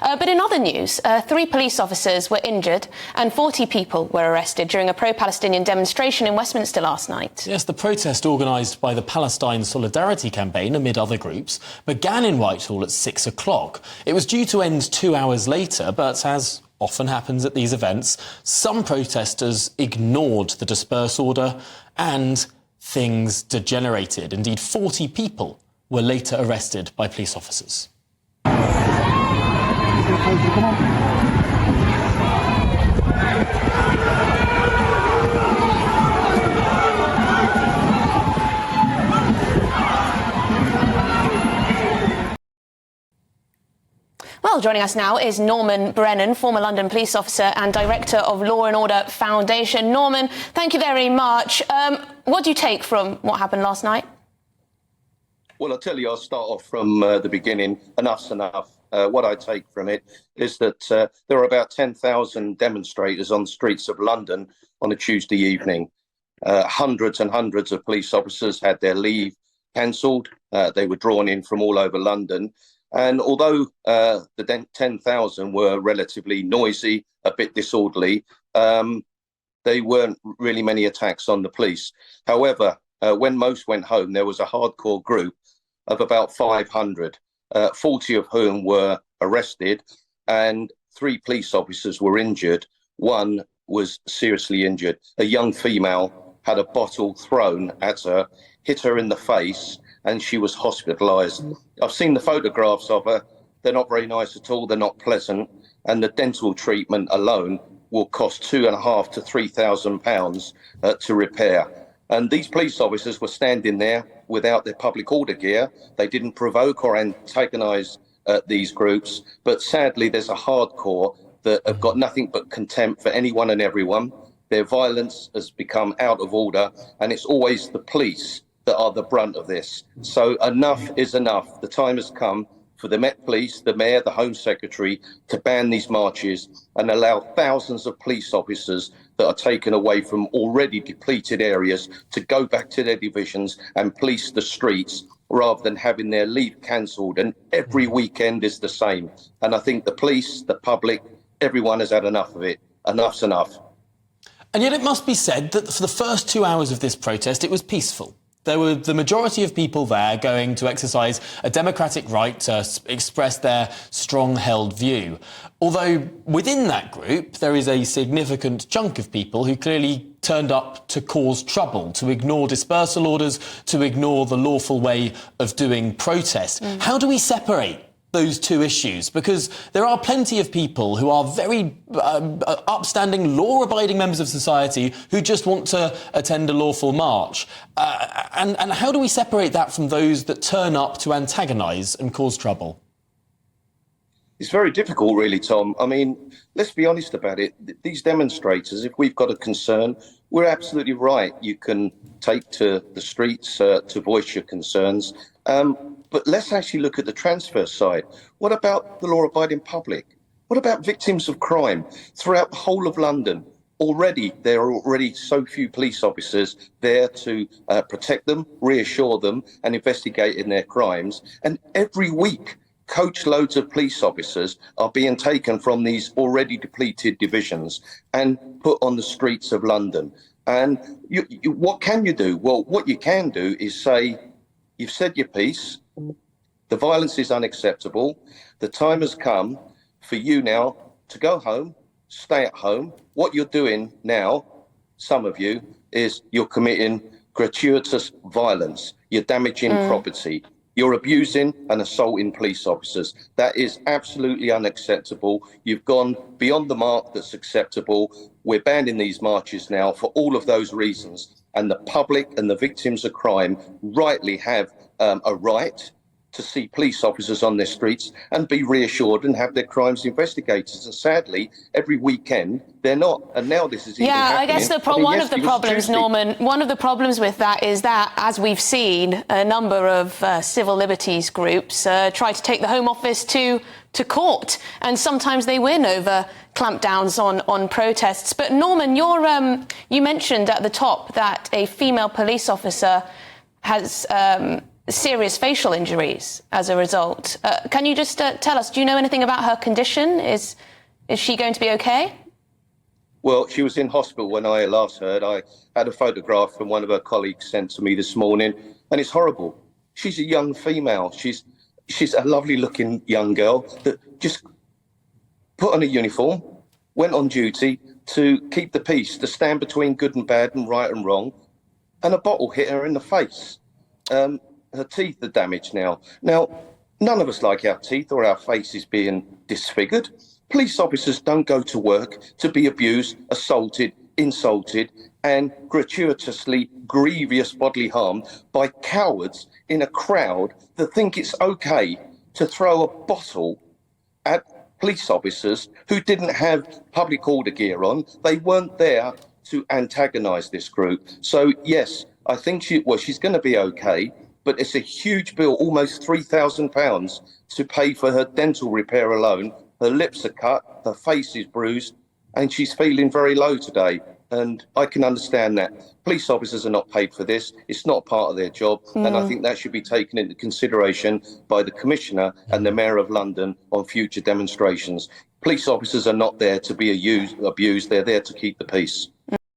But in other news, 3 police officers were injured and 40 people were arrested during a pro-Palestinian demonstration in Westminster last night. Yes, the protest organised by the Palestine Solidarity Campaign, amid other groups, began in Whitehall at 6 o'clock. It was due to end 2 hours later, but as often happens at these events, some protesters ignored the disperse order and things degenerated. Indeed, 40 people were later arrested by police officers. Well, joining us now is Norman Brennan, former London police officer and director of Law and Order Foundation. Norman, thank you very much. What do you take from what happened last night? Well, I'll tell you, I'll start off from the beginning. Enough's enough. What I take from it is that there were about 10,000 demonstrators on the streets of London on a Tuesday evening. Hundreds and hundreds of police officers had their leave cancelled. They were drawn in from all over London. And although the 10,000 were relatively noisy, a bit disorderly, they weren't really many attacks on the police. However, when most went home, there was a hardcore group of about 500, 40 of whom were arrested, and 3 police officers were injured. One was seriously injured. A young female had a bottle thrown at her, hit her in the face, and she was hospitalised. I've seen the photographs of her. They're not very nice at all. They're not pleasant. And the dental treatment alone will cost £2,500 to £3,000 to repair. And these police officers were standing there without their public order gear. They didn't provoke or antagonise these groups. But sadly, there's a hardcore that have got nothing but contempt for anyone and everyone. Their violence has become out of order, and it's always the police that are the brunt of this. So enough is enough. The time has come for the Met Police, the Mayor, the Home Secretary to ban these marches and allow thousands of police officers that are taken away from already depleted areas to go back to their divisions and police the streets rather than having their leave cancelled. And every weekend is the same. And I think the police, the public, everyone has had enough of it. Enough's enough. And yet it must be said that for the first 2 hours of this protest, it was peaceful. There were the majority of people there going to exercise a democratic right to express their strong-held view. Although within that group, there is a significant chunk of people who clearly turned up to cause trouble, to ignore dispersal orders, to ignore the lawful way of doing protest. How do we separate those two issues? Because there are plenty of people who are very upstanding, law-abiding members of society who just want to attend a lawful march. And how do we separate that from those that turn up to antagonise and cause trouble? It's very difficult, really, Tom. I mean, let's be honest about it. These demonstrators, if we've got a concern, we're absolutely right. You can take to the streets to voice your concerns. But let's actually look at the transfer side. What about the law-abiding public? What about victims of crime throughout the whole of London? There are already so few police officers there to protect them, reassure them, and investigate in their crimes. And every week, coach loads of police officers are being taken from these already depleted divisions and put on the streets of London. And what can you do? Well, what you can do is say, you've said your piece. The violence is unacceptable. The time has come for you now to go home, stay at home. What you're doing now, some of you, is you're committing gratuitous violence. You're damaging property. You're abusing and assaulting police officers. That is absolutely unacceptable. You've gone beyond the mark that's acceptable. We're banning these marches now for all of those reasons. And the public and the victims of crime rightly have a right to see police officers on their streets and be reassured and have their crimes investigated. And sadly, every weekend, they're not. And now this is even happening. I guess one of the problems, Norman, one of the problems with that is that, as we've seen, a number of civil liberties groups try to take the Home Office to court, and sometimes they win over clampdowns on protests. But Norman, you mentioned at the top that a female police officer has serious facial injuries as a result. Can you just tell us, do you know anything about her condition? Is she going to be okay? Well, she was in hospital when I last heard. I had a photograph from one of her colleagues sent to me this morning, and it's horrible. She's a young female. She's a lovely-looking young girl that just put on a uniform, went on duty to keep the peace, to stand between good and bad and right and wrong, and a bottle hit her in the face. Her teeth are damaged now. Now, none of us like our teeth or our faces being disfigured. Police officers don't go to work to be abused, assaulted, insulted, and gratuitously grievous bodily harm by cowards in a crowd that think it's okay to throw a bottle at police officers who didn't have public order gear on. They weren't there to antagonise this group. So, yes, I think she's going to be okay, but it's a huge bill, almost £3,000 to pay for her dental repair alone. Her lips are cut, her face is bruised, and she's feeling very low today. And I can understand that. Police officers are not paid for this. It's not part of their job. And I think that should be taken into consideration by the Commissioner and the Mayor of London on future demonstrations. Police officers are not there to be abused. They're there to keep the peace.